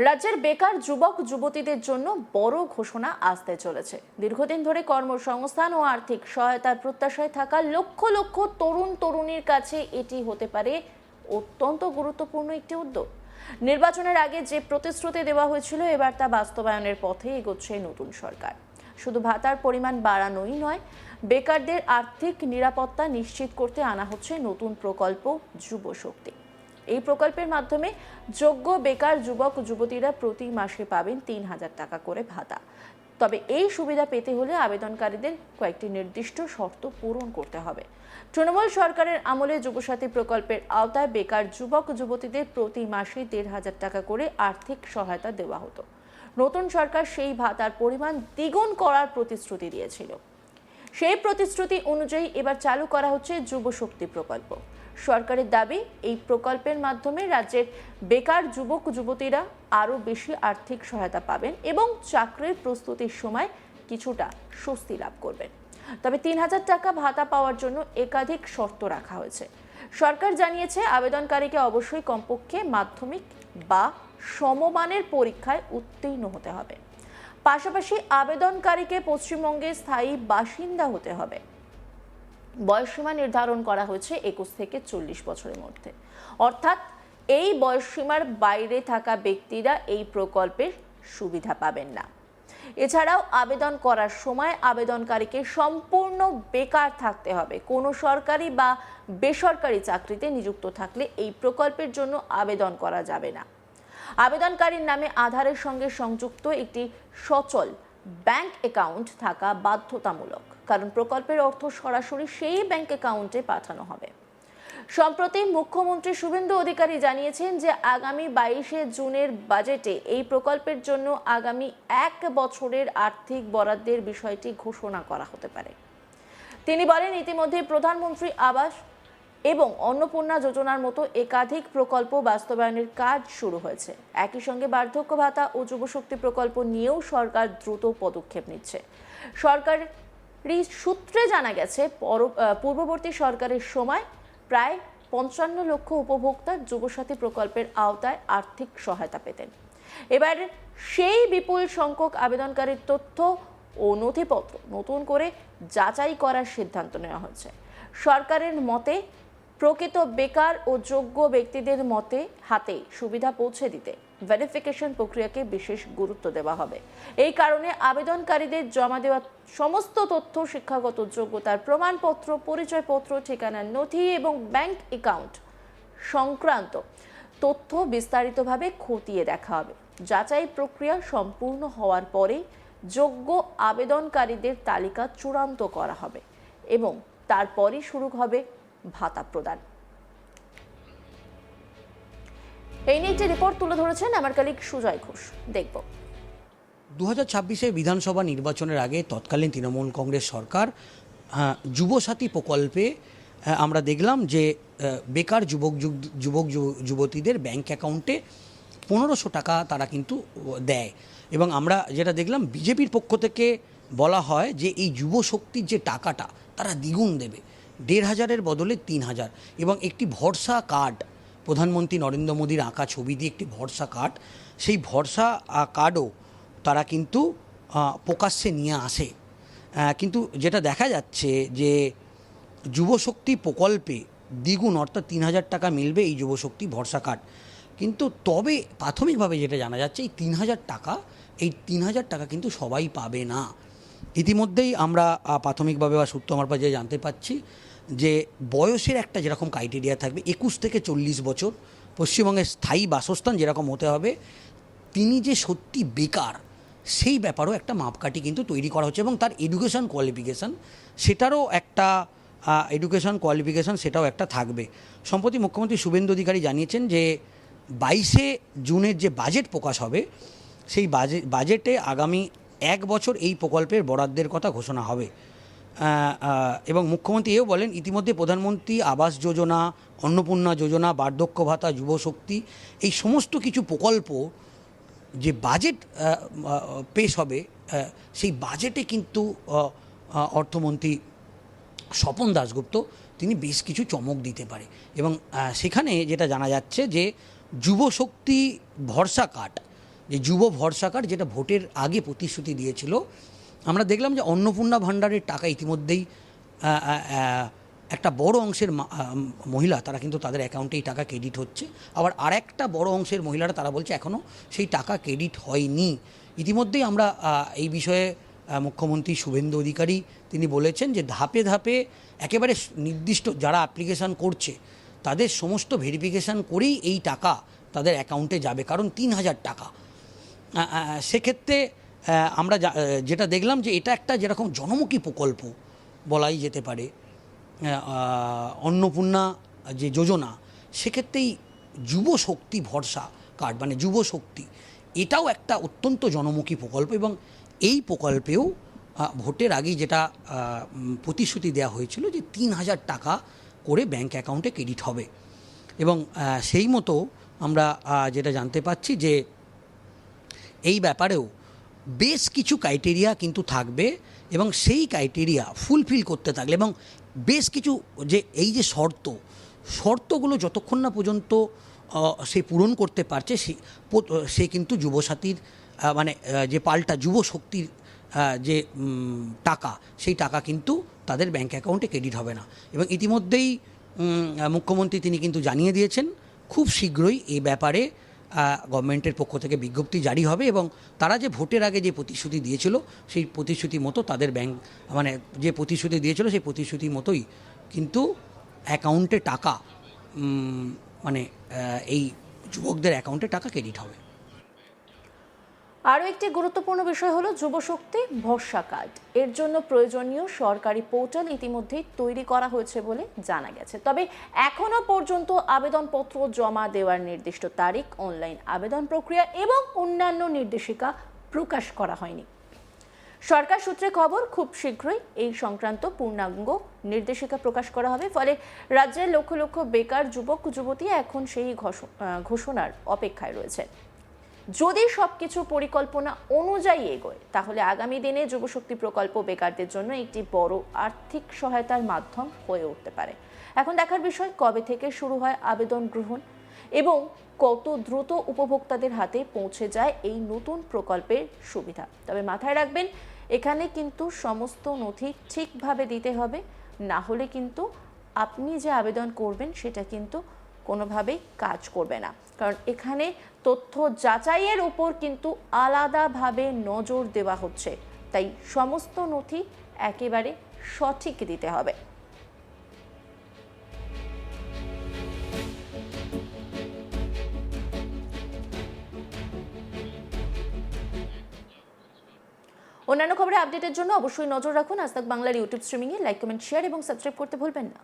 রাজ্যের বেকার যুবক যুবতীদের জন্য বড় ঘোষণা আসতে চলেছে। দীর্ঘদিন ধরে কর্মসংস্থান ও আর্থিক সহায়তার প্রত্যাশায় থাকা লক্ষ লক্ষ তরুণ তরুণীর কাছে এটি হতে পারে অত্যন্ত গুরুত্বপূর্ণ একটি উদ্যোগ। নির্বাচনের আগে যে প্রতিশ্রুতি দেওয়া হয়েছিল, এবার তা বাস্তবায়নের পথে এগোচ্ছে নতুন সরকার। শুধু ভাতার পরিমাণ বাড়ানোই নয়, বেকারদের আর্থিক নিরাপত্তা নিশ্চিত করতে আনা হচ্ছে নতুন প্রকল্প যুব শক্তি। এই প্রকল্পের মাধ্যমে যোগ্য বেকার যুবক যুবতীরা প্রতি মাসে পাবেন ৩,০০০ টাকা করে ভাতা। তবে এই সুবিধা পেতে হলে আবেদনকারীদের কয়েকটি নির্দিষ্ট শর্ত পূরণ করতে হবে। তৃণমূল সরকারের আমলে যুবসাথী প্রকল্পের আওতায় বেকার যুবক যুবতীদের প্রতি মাসে ১,৫০০ টাকা করে আর্থিক সহায়তা দেওয়া হতো। নতুন সরকার সেই ভাতার পরিমাণ দ্বিগুণ করার প্রতিশ্রুতি দিয়েছিল। সেই প্রতিশ্রুতি অনুযায়ী এবার চালু করা হচ্ছে যুব শক্তি প্রকল্প। সরকারের দাবি, এই প্রকল্পের মাধ্যমে রাজ্যের বেকার যুবক যুবতীরা আরও বেশি আর্থিক সহায়তা পাবেন এবং চাকরির প্রস্তুতির সময় কিছুটা স্বস্তি লাভ করবেন। তবে ৩,০০০ টাকা ভাতা পাওয়ার জন্য একাধিক শর্ত রাখা হয়েছে। সরকার জানিয়েছে, আবেদনকারীকে অবশ্যই কমপক্ষে মাধ্যমিক বা সমমানের পরীক্ষায় উত্তীর্ণ হতে হবে। পাশাপাশি আবেদনকারীকে পশ্চিমবঙ্গের স্থায়ী বাসিন্দা হতে হবে। বয়সসীমা নির্ধারণ করা হয়েছে ২১ থেকে ৪০ বছরের মধ্যে, অর্থাৎ এই বয়সসীমার বাইরে থাকা ব্যক্তিরা এই প্রকল্পের সুবিধা পাবেন না। এছাড়াও আবেদন করার সময় আবেদনকারীকে সম্পূর্ণ বেকার থাকতে হবে। কোনো সরকারি বা বেসরকারি চাকরিতে নিযুক্ত থাকলে এই প্রকল্পের জন্য আবেদন করা যাবে না। আবেদনকারীর নামে আধারের সঙ্গে সংযুক্ত একটি সচল ব্যাংক অ্যাকাউন্ট থাকা বাধ্যতামূলক, কারণ প্রকল্পের অর্থ সরাসরি সেই ব্যাংক অ্যাকাউন্টে পাঠানো হবে। সম্প্রতি মুখ্যমন্ত্রী শুভেন্দু অধিকারী জানিয়েছেন যে আগামী ২২শে জুনের বাজেটে এই প্রকল্পের জন্য আগামী ১ বছরের আর্থিক বরাদ্দের বিষয়টি ঘোষণা করা হতে পারে। তিনি বলেন, ইতিমধ্যে প্রধানমন্ত্রী আবাস এবং অন্নপূর্ণা যোজনার মতো একাধিক প্রকল্প বাস্তবায়নের কাজ শুরু হয়েছে। একই সঙ্গে বার্ধক্য ভাতা ও যুবশক্তি প্রকল্প নিয়েও সরকার দ্রুত পদক্ষেপ নিচ্ছে। সরকারি সূত্রে জানা গেছে, পূর্ববর্তী সরকারের সময় প্রায় ৫৫ লক্ষ উপভোক্তা যুবসাথী প্রকল্পের আওতায় আর্থিক সহায়তা পেতেন। এবার সেই বিপুল সংখ্যক আবেদনকারীর তথ্য ও নথিপত্র নতুন করে যাচাই করার সিদ্ধান্ত নেওয়া হয়েছে। সরকারের মতে, প্রকৃত বেকার ও যোগ্য ব্যক্তিদের হাতে সুবিধা পৌঁছে দিতে ভেরিফিকেশন প্রক্রিয়াকে বিশেষ গুরুত্ব দেওয়া হবে। এই কারণে আবেদনকারীদের জমা দেওয়া সমস্ত তথ্য, শিক্ষাগত যোগ্যতার প্রমাণপত্র, পরিচয়পত্র, ঠিকানার নথি এবং ব্যাংক অ্যাকাউন্ট সংক্রান্ত তথ্য বিস্তারিতভাবে খতিয়ে দেখা হবে। যাচাই প্রক্রিয়া সম্পূর্ণ হওয়ার পরে যোগ্য আবেদনকারীদের তালিকা চূড়ান্ত করা হবে এবং তারপরই শুরু হবে ভাতা প্রদান। এই নিয়ে একটি রিপোর্ট তুলে ধরেছেন আমার কলিগ সুজয় ঘোষ। দেখব। 2026 বিধানসভা নির্বাচনের আগে তৎকালীন তৃণমূল কংগ্রেস সরকার যুবসাথী প্রকল্পে আমরা দেখলাম যে বেকার যুবক যুবতীদের ব্যাংক অ্যাকাউন্টে ১৫০০ টাকা তারা কিন্তু দেয়। এবং আমরা যেটা দেখলাম, বিজেপির পক্ষ থেকে বলা হয় যে এই যুবশক্তির যে টাকাটা তারা দ্বিগুণ দেবে, ১,৫০০-এর বদলে ৩,০০০, এবং একটি ভরসা কার্ড, প্রধানমন্ত্রী নরেন্দ্র মোদীর আঁকা ছবি দিয়ে একটি ভরসা কার্ড, সেই ভরসা কার্ডও তারা কিন্তু প্রকাশ্যে নিয়ে আসে। কিন্তু যেটা দেখা যাচ্ছে যে যুবশক্তি প্রকল্পে দ্বিগুণ, অর্থাৎ ৩,০০০ টাকা মিলবে এই যুবশক্তি ভরসা কার্ড। কিন্তু তবে প্রাথমিকভাবে যেটা জানা যাচ্ছে, এই ৩,০০০ টাকা কিন্তু সবাই পাবে না। ইতিমধ্যেই আমরা প্রাথমিকভাবে বা সূত্র আমার কাছে জানতে পাচ্ছি যে বয়সের একটা যেরকম ক্রাইটেরিয়া থাকবে, ২১ থেকে ৪০ বছর, পশ্চিমবঙ্গের স্থায়ী বাসস্থান যেরকম হতে হবে, তিনি যে সত্যি বেকার সেই ব্যাপারও একটা মাপকাঠি কিন্তু তৈরি করা হচ্ছে, এবং তার এডুকেশন কোয়ালিফিকেশান সেটাও একটা থাকবে। সম্প্রতি মুখ্যমন্ত্রী শুভেন্দু অধিকারী জানিয়েছেন যে ২২শে জুনের যে বাজেট প্রকাশ হবে, সেই বাজেটে আগামী ১ বছর এই প্রকল্পের বরাদ্দের কথা ঘোষণা হবে। এবং মুখ্যমন্ত্রী এও বলেন, ইতিমধ্যে প্রধানমন্ত্রী আবাস যোজনা, অন্নপূর্ণা যোজনা, বার্ধক্য ভাতা, যুবশক্তি, এই সমস্ত কিছু প্রকল্প যে বাজেট পেশ হবে, সেই বাজেটে কিন্তু অর্থমন্ত্রী স্বপন দাশগুপ্ত তিনি বেশ কিছু চমক দিতে পারে। এবং সেখানে যেটা জানা যাচ্ছে যে যুবশক্তি ভরসা কার্ড, যে যুব ভরসা কার্ড, যেটা ভোটের আগে প্রতিশ্রুতি দিয়েছিল। আমরা দেখলাম যে অন্নপূর্ণা ভাণ্ডারের টাকা ইতিমধ্যেই একটা বড় অংশের মহিলা তারা কিন্তু তাদের অ্যাকাউন্টেই টাকা ক্রেডিট হচ্ছে। আবার আরেকটা বড় অংশের মহিলারা তারা বলছে এখনও সেই টাকা ক্রেডিট হয়নি। ইতিমধ্যেই আমরা এই বিষয়ে মুখ্যমন্ত্রী শুভেন্দু অধিকারী তিনি বলেছেন যে ধাপে ধাপে একেবারে নির্দিষ্ট যারা অ্যাপ্লিকেশান করছে তাদের সমস্ত ভেরিফিকেশান করেই এই টাকা তাদের অ্যাকাউন্টে যাবে, কারণ ৩,০০০ টাকা। সেক্ষেত্রে আমরা যেটা দেখলাম যে এটা একটা যেরকম জনমুখী প্রকল্প বলাই যেতে পারে, অন্নপূর্ণা যে যোজনা, সেক্ষেত্রেই যুব শক্তি ভরসা কার্ড মানে যুব শক্তি এটাও একটা অত্যন্ত জনমুখী প্রকল্প। এবং এই প্রকল্পেও ভোটের আগেই যেটা প্রতিশ্রুতি দেওয়া হয়েছিল যে ৩,০০০ টাকা করে ব্যাংক অ্যাকাউন্টে ক্রেডিট হবে। এবং সেই মতো আমরা যেটা জানতে পাচ্ছি যে এই ব্যাপারেও বেশ কিছু ক্রাইটেরিয়া কিন্তু থাকবে এবং সেই ক্রাইটেরিয়া ফুলফিল করতে থাকলে এবং বেশ কিছু যে এই যে শর্তগুলো যতক্ষণ না পর্যন্ত সে পূরণ করতে পারছে সে কিন্তু যুবসাথীর মানে যে পাল্টা যুব শক্তির যে টাকা সেই টাকা কিন্তু তাদের ব্যাংক অ্যাকাউন্টে ক্রেডিট হবে না। এবং ইতিমধ্যেই মুখ্যমন্ত্রী তিনি কিন্তু জানিয়ে দিয়েছেন খুব শীঘ্রই এই ব্যাপারে গভর্নমেন্টের পক্ষ থেকে বিজ্ঞপ্তি জারি হবে এবং তারা যে ভোটের আগে যে প্রতিশ্রুতি দিয়েছিল সেই প্রতিশ্রুতি মতো তাদের ব্যাংক মানে যে প্রতিশ্রুতি দিয়েছিল সেই প্রতিশ্রুতি মতোই কিন্তু অ্যাকাউন্টে টাকা মানে এই যুবকদের অ্যাকাউন্টে টাকা ক্রেডিট হবে। আরও একটি গুরুত্বপূর্ণ বিষয় হলো যুবশক্তি ভরসা কার্ড। এর জন্য প্রয়োজনীয় সরকারি পোর্টাল ইতিমধ্যেই তৈরি করা হয়েছে বলে জানা গেছে। তবে এখনো পর্যন্ত আবেদনপত্র জমা দেওয়ার নির্দিষ্ট তারিখ, অনলাইন আবেদন প্রক্রিয়া এবং অন্যান্য নির্দেশিকা প্রকাশ করা হয়নি। সরকার সূত্রে খবর, খুব শীঘ্রই এই সংক্রান্ত পূর্ণাঙ্গ নির্দেশিকা প্রকাশ করা হবে। ফলে রাজ্যের লক্ষ লক্ষ বেকার যুবক যুবতী এখন সেই ঘোষণার অপেক্ষায় রয়েছে। যদি সবকিছু পরিকল্পনা অনুযায়ী এগোয় তাহলে আগামী দিনে যুবশক্তি প্রকল্প বেকারদের জন্য একটি বড় আর্থিক সহায়তার মাধ্যম হয়ে উঠতে পারে। এখন দেখার বিষয় কবে থেকে শুরু হয় আবেদন গ্রহণ এবং কত দ্রুত উপভোক্তাদের হাতে পৌঁছে যায় এই নতুন প্রকল্পের সুবিধা। তবে মাথায় রাখবেন, এখানে কিন্তু সমস্ত নথি ঠিকভাবে দিতে হবে, না হলে কিন্তু আপনি যে আবেদন করবেন সেটা কিন্তু কোনোভাবেই কাজ করবে না। কারণ এখানে তথ্য যাচাইয়ের উপর কিন্তু আলাদাভাবে নজর দেওয়া হচ্ছে, তাই সমস্ত নথি একেবারে সঠিক দিতে হবে। অন্যান্য খবরে আপডেটের জন্য অবশ্যই নজর রাখুন আজ তাক বাংলার ইউটিউব স্ট্রিমিংয়ে। লাইক, কমেন্ট, শেয়ার এবং সাবস্ক্রাইব করতে ভুলবেন না।